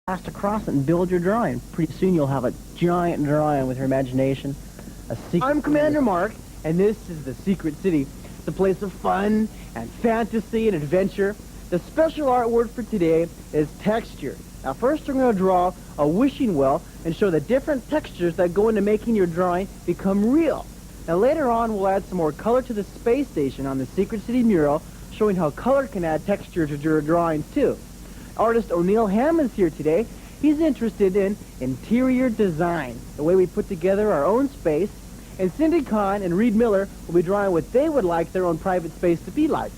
fast across it and build your drawing. Pretty soon you'll have a giant drawing with your imagination. I'm Commander Mark, and this is the Secret City. It's a place of fun and fantasy and adventure. The special art word for today is texture. Now first we're going to draw a wishing well and show the different textures that go into making your drawing become real. Now later on we'll add some more color to the space station on the Secret City mural, showing how color can add texture to your drawings too. Artist O'Neil Hammond's here today. He's interested in interior design, the way we put together our own space. And Cindy Kahn and Reed Miller will be drawing what they would like their own private space to be like.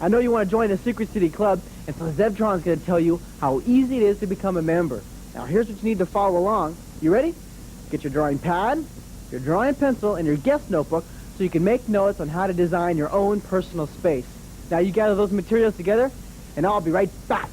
I know you want to join the Secret City Club, and so Zebtron's going to tell you how easy it is to become a member. Now here's what you need to follow along. You ready? Get your drawing pad, your drawing pencil, and your guest notebook so you can make notes on how to design your own personal space. Now you gather those materials together, and I'll be right back.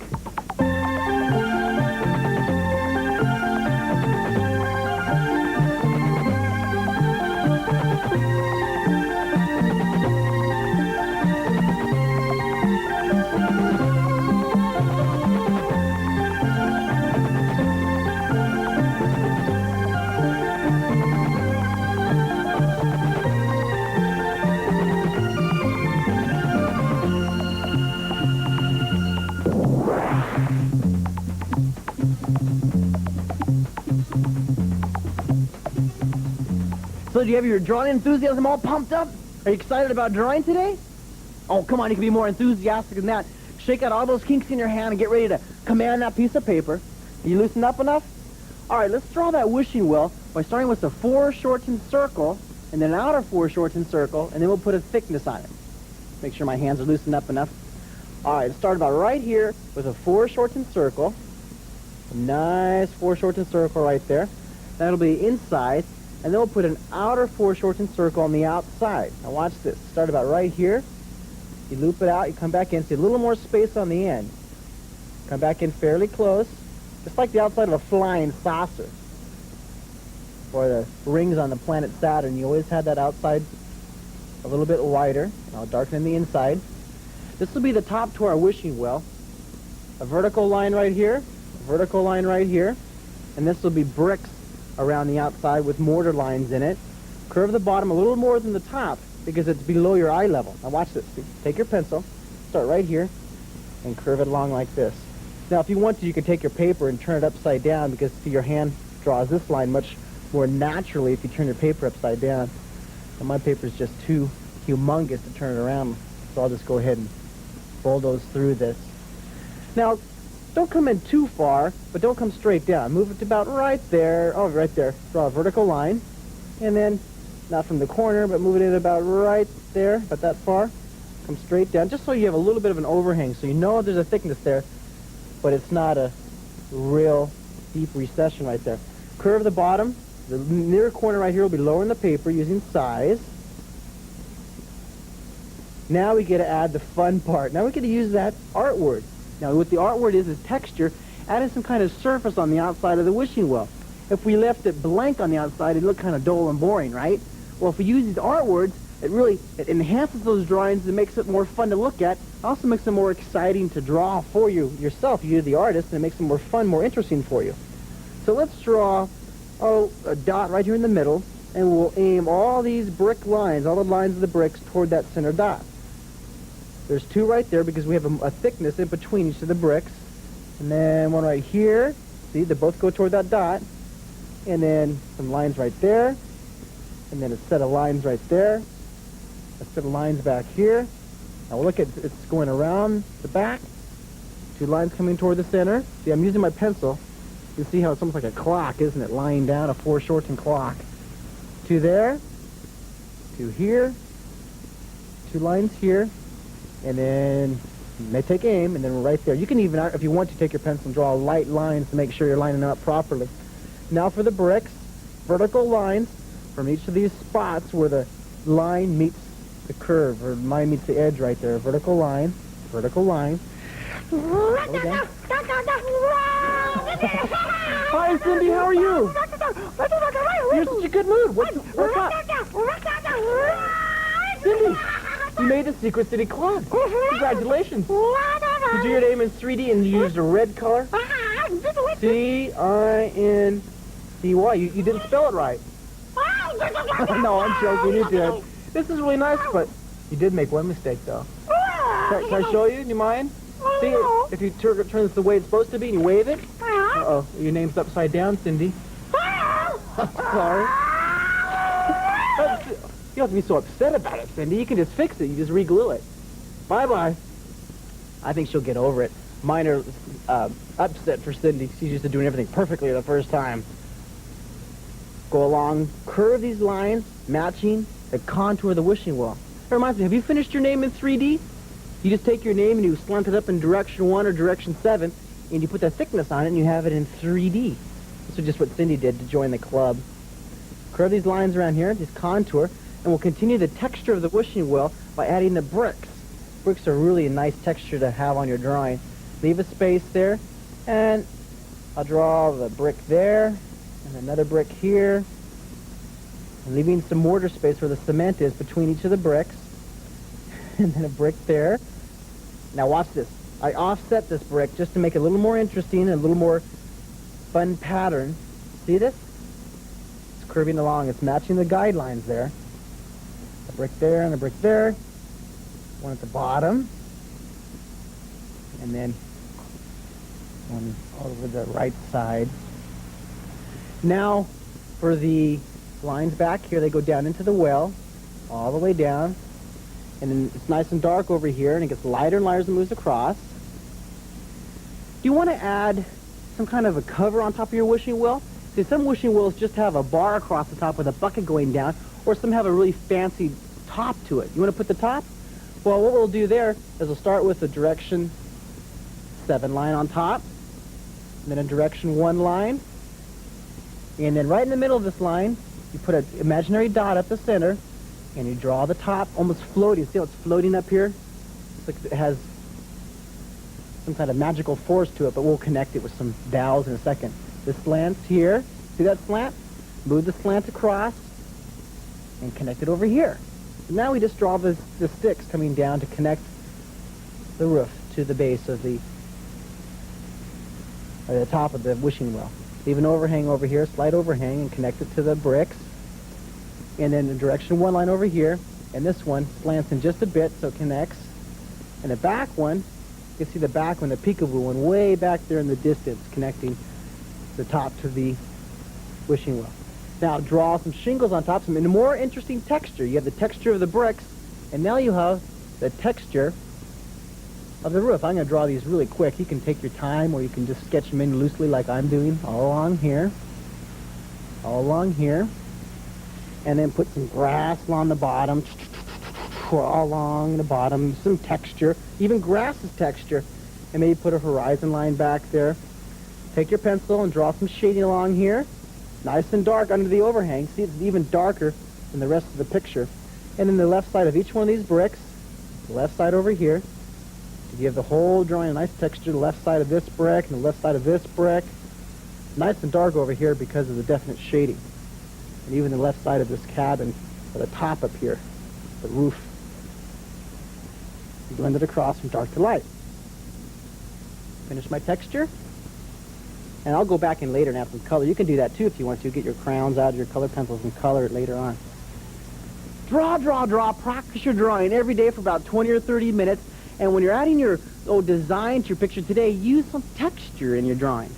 So do you have your drawing enthusiasm all pumped up? Are you excited about drawing today? Oh, come on, you can be more enthusiastic than that. Shake out all those kinks in your hand and get ready to command that piece of paper. Are you loosened up enough? All right, let's draw that wishing well by starting with a foreshortened circle and then an outer foreshortened circle, and then we'll put a thickness on it. Make sure my hands are loosened up enough. All right, let's start about right here with a foreshortened circle. A nice foreshortened circle right there. That'll be inside. And then we'll put an outer foreshortened circle on the outside. Now watch this. Start about right here. You loop it out. You come back in. See a little more space on the end. Come back in fairly close. Just like the outside of a flying saucer. Or the rings on the planet Saturn. You always had that outside a little bit wider. I'll darken the inside. This will be the top to our wishing well. A vertical line right here. A vertical line right here. And this will be bricks around the outside with mortar lines in it. Curve the bottom a little more than the top because it's below your eye level. Now watch this. Take your pencil, start right here, and curve it along like this. Now if you want to, you can take your paper and turn it upside down because see, your hand draws this line much more naturally if you turn your paper upside down. And my paper is just too humongous to turn it around, so I'll just go ahead and bulldoze through this. Now don't come in too far, but don't come straight down. Move it to about right there. Oh, right there. Draw a vertical line. And then, not from the corner, but move it in about right there, about that far. Come straight down, just so you have a little bit of an overhang, so you know there's a thickness there, but it's not a real deep recession right there. Curve the bottom. The near corner right here will be lower in the paper using size. Now we get to add the fun part. Now we get to use that art word. Now, what the art word is texture, adding some kind of surface on the outside of the wishing well. If we left it blank on the outside, it'd look kind of dull and boring, right? Well, if we use these art words, it enhances those drawings and makes it more fun to look at. It also makes them more exciting to draw for you yourself. You're the artist, and it makes them more fun, more interesting for you. So let's draw, a dot right here in the middle, and we'll aim all these brick lines, all the lines of the bricks, toward that center dot. There's two right there because we have a thickness in between each of the bricks. And then one right here. See, they both go toward that dot. And then some lines right there. And then a set of lines right there. A set of lines back here. Now look at it's going around the back. Two lines coming toward the center. See, I'm using my pencil. You can see how it's almost like a clock, isn't it? Lying down, a foreshortened clock. Two there. Two here. Two lines here. And then you may take aim, and then we're right there. You can even, if you want to, take your pencil and draw light lines to make sure you're lining them up properly. Now for the bricks, vertical lines from each of these spots where the line meets the curve, or line meets the edge right there. Vertical line, vertical line. Hi, Cindy, how are you? You're in such a good mood. What's up? Cindy! You made the Secret City Club. Congratulations. Did you do your name in 3D and you used a red color? C-I-N-D-Y. You didn't spell it right. No, I'm joking. You did. This is really nice, but you did make one mistake, though. Can I show you? Do you mind? See, if you turn this the way it's supposed to be and you wave it. Uh-oh, your name's upside down, Cindy. I'm sorry. You don't have to be so upset about it, Cindy. You can just fix it. You just re-glue it. Bye-bye. I think she'll get over it. Minor upset for Cindy. She's used to doing everything perfectly the first time. Go along, curve these lines, matching the contour of the wishing well. That reminds me, have you finished your name in 3D? You just take your name and you slant it up in direction 1 or direction 7, and you put the thickness on it and you have it in 3D. This is just what Cindy did to join the club. Curve these lines around here, this contour, and we'll continue the texture of the wishing well by adding the bricks. Bricks are really a nice texture to have on your drawing. Leave a space there, and I'll draw the brick there, and another brick here, and leaving some mortar space where the cement is between each of the bricks, and then a brick there. Now watch this. I offset this brick just to make it a little more interesting and a little more fun pattern. See this? It's curving along. It's matching the guidelines there. A brick there and a brick there. One at the bottom. And then one over the right side. Now, for the lines back here, they go down into the well, all the way down. And then it's nice and dark over here, and it gets lighter and lighter as it moves across. Do you want to add some kind of a cover on top of your wishing well? See, some wishing wells just have a bar across the top with a bucket going down, or some have a really fancy top to it. You want to put the top? Well, what we'll do there is we'll start with a direction 7 line on top, and then a direction 1 line, and then right in the middle of this line, you put an imaginary dot up the center, and you draw the top almost floating. See how it's floating up here? It's like it has some kind of magical force to it, but we'll connect it with some dowels in a second. The slant's here. See that slant? Move the slant across and connect it over here. So now we just draw the sticks coming down to connect the roof to the base of the top of the wishing well. Leave an overhang over here, slight overhang, and connect it to the bricks. And then the direction 1 line over here, and this one slants in just a bit so it connects. And the back one, you can see the back one, the peekaboo one, way back there in the distance, connecting the top to the wishing well. Now draw some shingles on top, some more interesting texture. You have the texture of the bricks, and now you have the texture of the roof. I'm going to draw these really quick. You can take your time, or you can just sketch them in loosely like I'm doing, all along here, and then put some grass along the bottom, all along the bottom, some texture, even grass's texture, and maybe put a horizon line back there. Take your pencil and draw some shading along here, nice and dark under the overhang. See, it's even darker than the rest of the picture. And then the left side of each one of these bricks, the left side over here, to give the whole drawing a nice texture, the left side of this brick and the left side of this brick. Nice and dark over here because of the definite shading. And even the left side of this cabin, or the top up here, the roof. Blend it across from dark to light. Finish my texture. And I'll go back in later and add some color. You can do that too if you want to. Get your crayons out, your color pencils, and color it later on. Draw, draw, draw. Practice your drawing every day for about 20 or 30 minutes. And when you're adding your design to your picture today, use some texture in your drawing.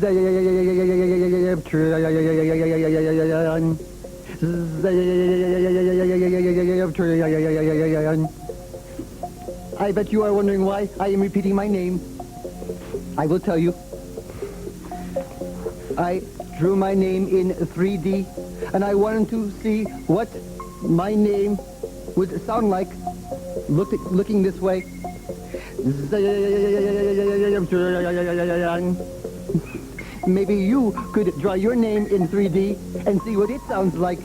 I bet you are wondering why I am repeating my name. I will tell you. I drew my name in 3D, and I wanted to see what my name would sound like looking this way. Maybe you could draw your name in 3D and see what it sounds like.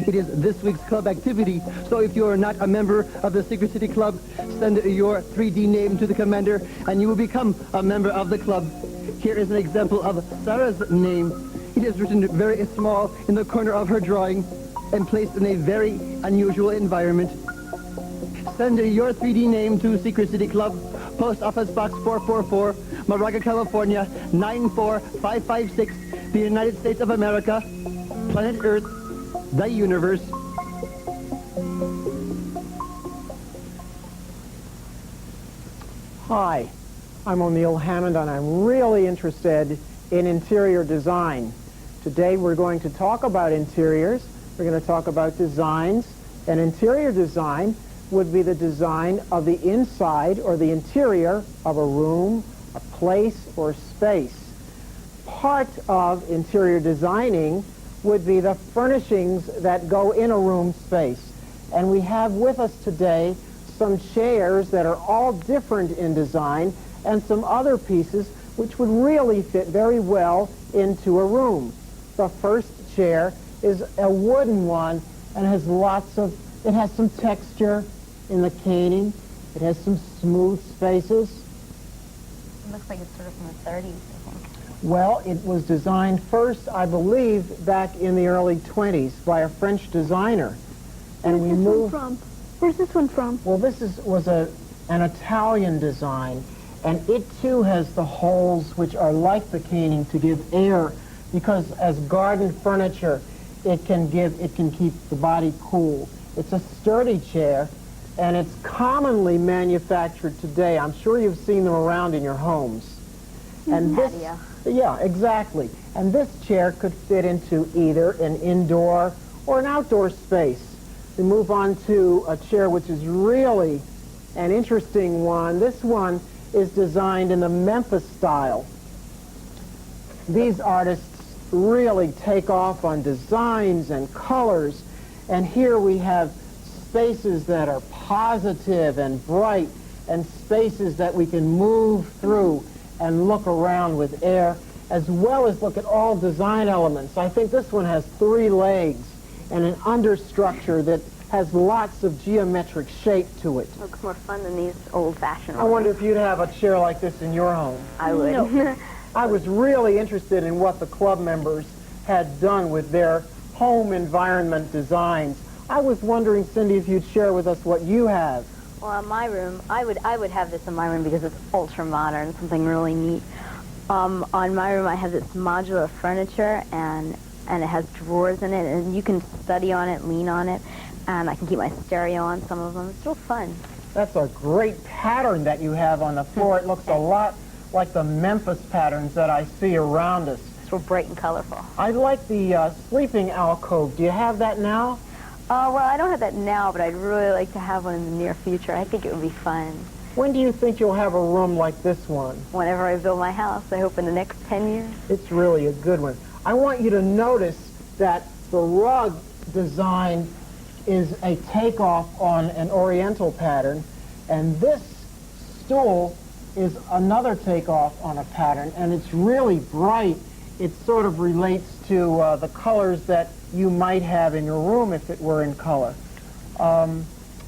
It is this week's club activity, so if you are not a member of the Secret City Club, send your 3D name to the commander and you will become a member of the club. Here is an example of Sarah's name. It is written very small in the corner of her drawing and placed in a very unusual environment. Send your 3D name to Secret City Club, Post Office Box 444, Moraga, California, 94556, the United States of America, planet Earth, the universe. Hi, I'm O'Neill Hammond, and I'm really interested in interior design. Today we're going to talk about interiors. We're going to talk about designs. And interior design would be the design of the inside or the interior of a room, a place, or space. Part of interior designing would be the furnishings that go in a room space. And we have with us today some chairs that are all different in design and some other pieces which would really fit very well into a room. The first chair is a wooden one and has it has some texture in the caning. It has some smooth spaces. It looks like it's sort of from the 30s, I think. Well, it was designed first, I believe, back in the early 20s by a French designer. And we moved... Where's this one from? Well, this was an Italian design, and it too has the holes which are like the caning to give air, because as garden furniture, it can keep the body cool. It's a sturdy chair, and it's commonly manufactured today. I'm sure you've seen them around in your homes. And Patio. yeah, exactly. And this chair could fit into either an indoor or an outdoor space. We move on to a chair which is really an interesting one. This one is designed in the Memphis style. These artists really take off on designs and colors, and here we have spaces that are positive and bright, and spaces that we can move through and look around with air, as well as look at all design elements. I think this one has 3 legs and an understructure that has lots of geometric shape to it. Looks more fun than these old-fashioned I wonder if you'd have a chair like this in your home. I would. No. I was really interested in what the club members had done with their home environment designs. I was wondering, Cindy, if you'd share with us what you have. Well, in my room, I would have this in my room because it's ultra-modern, something really neat. On my room, I have this modular furniture, and it has drawers in it, and you can study on it, lean on it, and I can keep my stereo on some of them. It's real fun. That's a great pattern that you have on the floor. It looks a lot like the Memphis patterns that I see around us. It's real bright and colorful. I like the sleeping alcove. Do you have that now? Well, I don't have that now, but I'd really like to have one in the near future. I think it would be fun. When do you think you'll have a room like this one? Whenever I build my house, I hope in the next 10 years. It's really a good one. I want you to notice that the rug design is a takeoff on an Oriental pattern, and this stool is another takeoff on a pattern, and it's really bright. It sort of relates to the colors that you might have in your room if it were in color.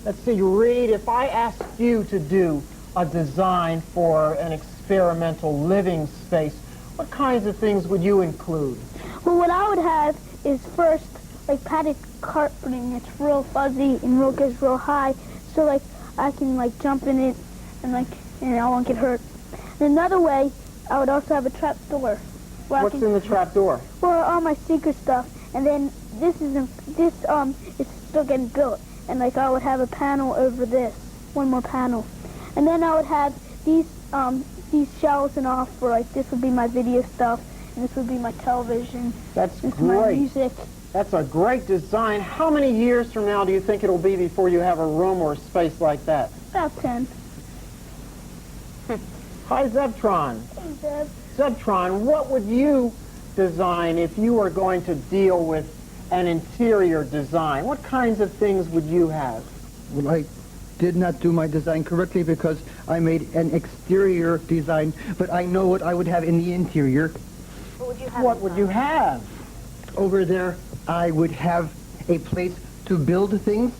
Let's see, Reed, if I asked you to do a design for an experimental living space, what kinds of things would you include? Well, what I would have is first, like, padded carpeting. It's real fuzzy and goes real high, so, like, I can, like, jump in it and, like, and I won't get hurt. And another way, I would also have a trap door. What's in the trap door? Well, all my secret stuff. And then this is still getting built. And, like, I would have a panel over this, one more panel. And then I would have these shelves and off for, like, this would be my video stuff. and this would be my television. That's This is my great. music. That's a great design. How many years from now do you think it'll be before you have a room or a space like that? About 10. Hi, Zebtron. Hey, Zeb. Zebtron, what would you design if you were going to deal with an interior design? What kinds of things would you have? Well, I did not do my design correctly because I made an exterior design, but I know what I would have in the interior. What would you have? What would you have? Over there, I would have a place to build things,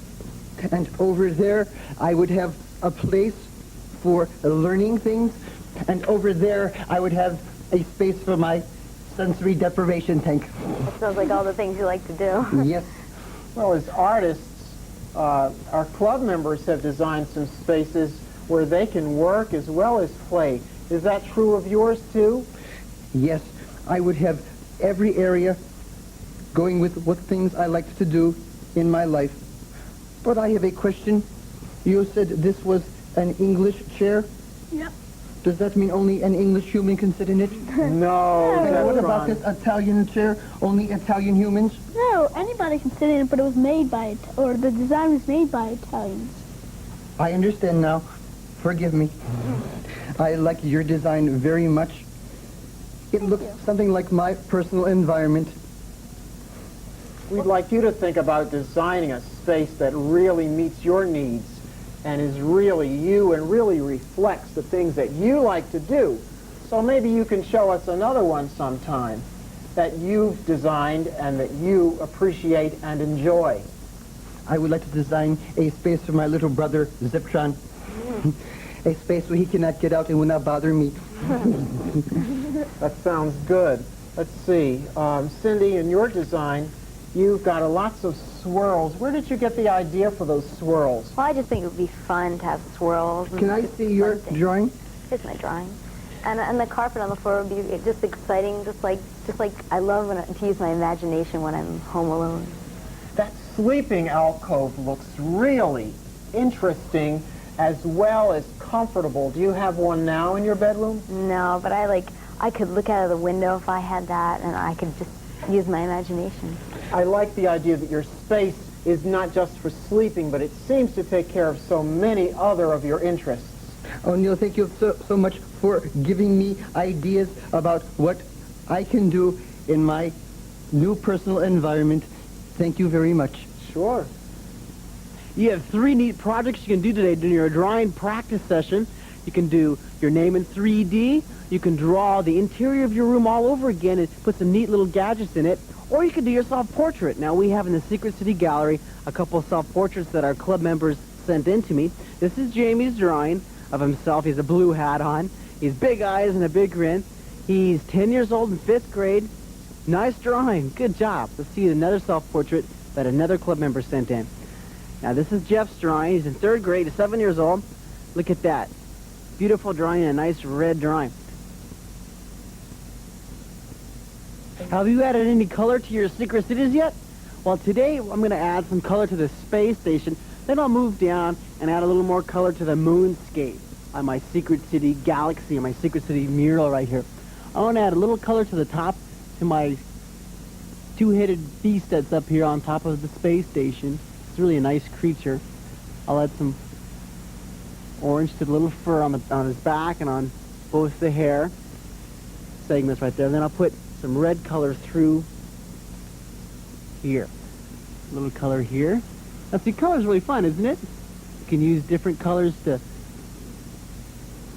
and over there, I would have a place for learning things, and over there, I would have a space for my sensory deprivation tank. That sounds like all the things you like to do. Yes. Well, as artists, our club members have designed some spaces where they can work as well as play. Is that true of yours, too? Yes, I would have every area going with what things I like to do in my life. But I have a question. You said this was an English chair? Yep. Does that mean only an English human can sit in it? No, And what about Zebtron. this Italian chair? Only Italian humans? No, anybody can sit in it, but it was made by, or the design was made by Italians. I understand now. Forgive me. I like your design very much. It looks something like my personal environment. We'd like you to think about designing a space that really meets your needs and is really you and really reflects the things that you like to do. So maybe you can show us another one sometime that you've designed and that you appreciate and enjoy. I would like to design a space for my little brother, Ziptron. A space where he cannot get out and will not bother me. That sounds good. Let's see. Cindy, in your design, you've got lots of swirls. Where did you get the idea for those swirls? Well, I just think it would be fun to have swirls. And Can I just see your fun things. drawing? Here's my drawing. And the carpet on the floor would be just exciting, just like I love to use my imagination when I'm home alone. That sleeping alcove looks really interesting as well as comfortable. Do you have one now in your bedroom? No, but I could look out of the window if I had that, and I could just use my imagination. I like the idea that your space is not just for sleeping, but it seems to take care of so many other of your interests. Oh, Neil, thank you so much for giving me ideas about what I can do in my new personal environment. Thank you very much. Sure. You have 3 neat projects you can do today during your drawing practice session. You can do your name in 3D. You can draw the interior of your room all over again and put some neat little gadgets in it. Or you can do your self-portrait. Now, we have in the Secret City Gallery a couple of self-portraits that our club members sent in to me. This is Jamie's drawing of himself. He has a blue hat on. He's big eyes and a big grin. He's 10 years old in 5th grade. Nice drawing. Good job. Let's see another self-portrait that another club member sent in. Now, this is Jeff's drawing. He's in 3rd grade. He's 7 years old. Look at that. Beautiful drawing and a nice red drawing. Have you added any color to your secret cities yet? Well, today I'm going to add some color to the space station. Then I'll move down and add a little more color to the moonscape on my secret city galaxy, my secret city mural right here. I want to add a little color to the top to my 2-headed beast that's up here on top of the space station. It's really a nice creature. I'll add some orange to the little fur on his back and on both the hair segments right there. And then I'll put some red color through here. A little color here. Now, see, color's really fun, isn't it? You can use different colors to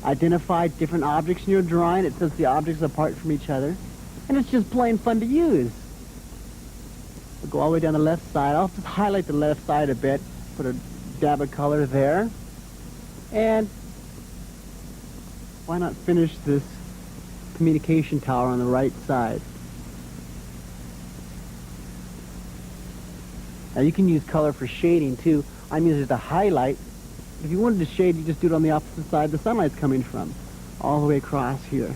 identify different objects in your drawing. It sets the objects apart from each other. And it's just plain fun to use. We'll go all the way down the left side. I'll just highlight the left side a bit. Put a dab of color there. And why not finish this communication tower on the right side? Now you can use color for shading too. I'm using it to highlight. If you wanted to shade, you just do it on the opposite side the sunlight's coming from, all the way across here.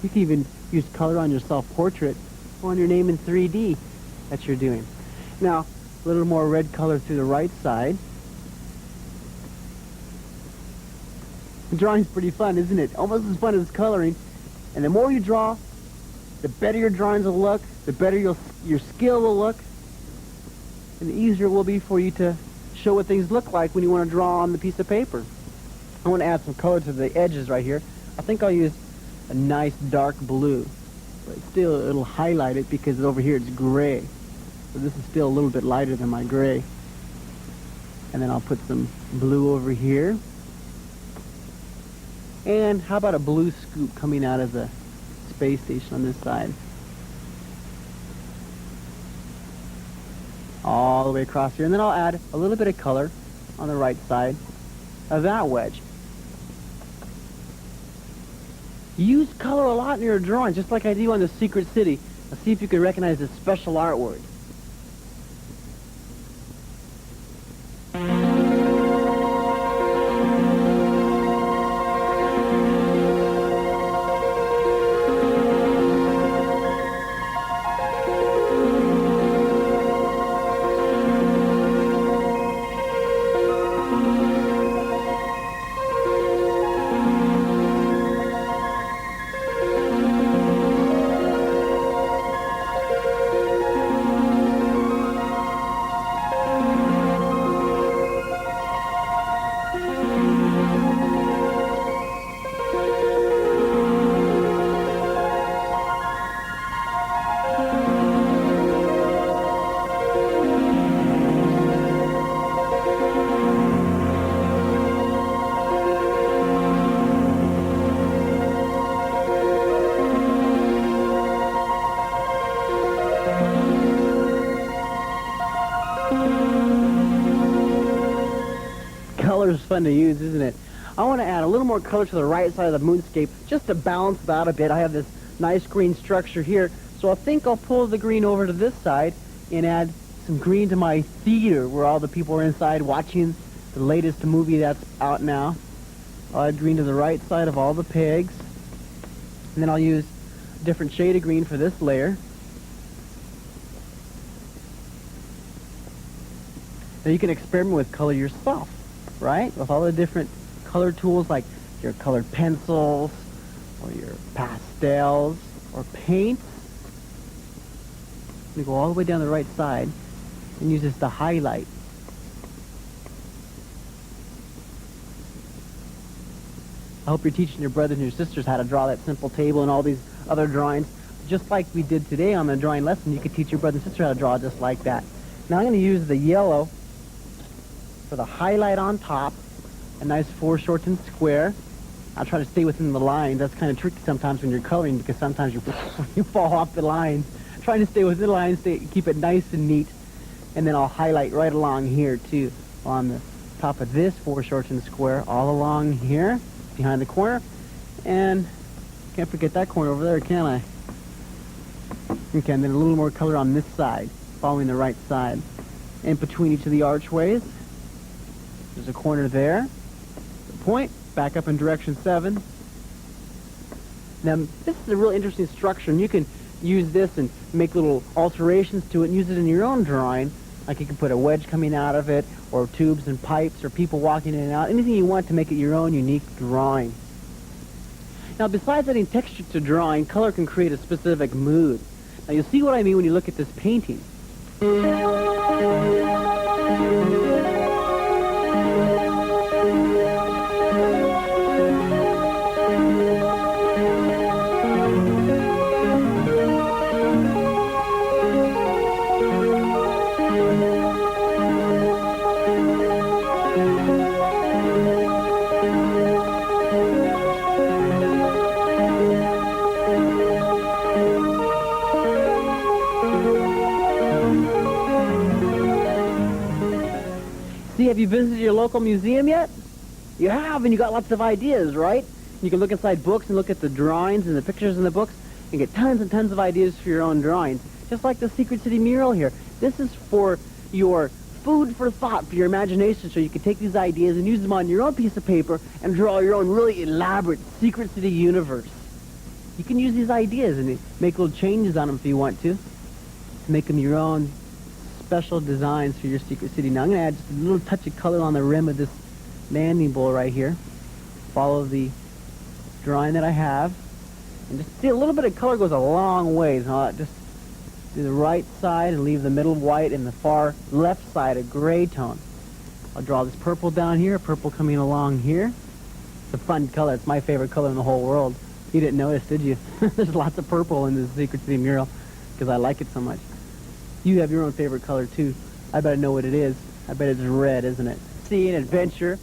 You can even use color on your self-portrait or on your name in 3D that you're doing. Now, a little more red color through the right side. The drawing's pretty fun, isn't it? Almost as fun as coloring. And the more you draw, the better your drawings will look, the better your skill will look, and the easier it will be for you to show what things look like when you want to draw on the piece of paper. I want to add some color to the edges right here. I think I'll use a nice dark blue, but still it'll highlight it because over here it's gray. So this is still a little bit lighter than my gray. And then I'll put some blue over here. And how about a blue scoop coming out of the space station on this side? All the way across here. And then I'll add a little bit of color on the right side of that wedge. Use color a lot in your drawings, just like I do on the Secret City. Now see if you can recognize this special artwork. Color is fun to use, isn't it? I want to add a little more color to the right side of the moonscape just to balance it out a bit. I have this nice green structure here, so I think I'll pull the green over to this side and add some green to my theater where all the people are inside watching the latest movie that's out now. I'll add green to the right side of all the pegs, and then I'll use a different shade of green for this layer. Now you can experiment with color yourself, right? With all the different color tools like your colored pencils or your pastels or paints. You go all the way down the right side and use this to highlight. I hope you're teaching your brothers and your sisters how to draw that simple table and all these other drawings. Just like we did today on the drawing lesson, you could teach your brother and sister how to draw just like that. Now I'm going to use the yellow for the highlight on top, a nice foreshortened square. I'll try to stay within the lines. That's kind of tricky sometimes when you're coloring because sometimes you fall off the lines. Trying to stay within the lines, keep it nice and neat. And then I'll highlight right along here too, on the top of this foreshortened square, all along here, behind the corner. And can't forget that corner over there, can I? Okay, and then a little more color on this side, following the right side. In between each of the archways, there's a corner there. The point, back up in direction 7. Now, this is a really interesting structure, and you can use this and make little alterations to it and use it in your own drawing. Like you can put a wedge coming out of it, or tubes and pipes, or people walking in and out. Anything you want to make it your own unique drawing. Now, besides adding texture to drawing, color can create a specific mood. Now, you'll see what I mean when you look at this painting. See, have you visited your local museum yet? You have, and you got lots of ideas, right? You can look inside books and look at the drawings and the pictures in the books and get tons and tons of ideas for your own drawings. Just like the Secret City mural here. This is for your food for thought, for your imagination, so you can take these ideas and use them on your own piece of paper and draw your own really elaborate Secret City universe. You can use these ideas and make little changes on them if you want to make them your own special designs for your Secret City. Now I'm going to add just a little touch of color on the rim of this landing bowl right here. Follow the drawing that I have. And just see, a little bit of color goes a long ways. Huh? Just do the right side and leave the middle white and the far left side a gray tone. I'll draw this purple down here, purple coming along here. It's a fun color. It's my favorite color in the whole world. You didn't notice, did you? There's lots of purple in this Secret City mural because I like it so much. You have your own favorite color, too. I better know what it is. I bet it's red, isn't it? See, an adventure.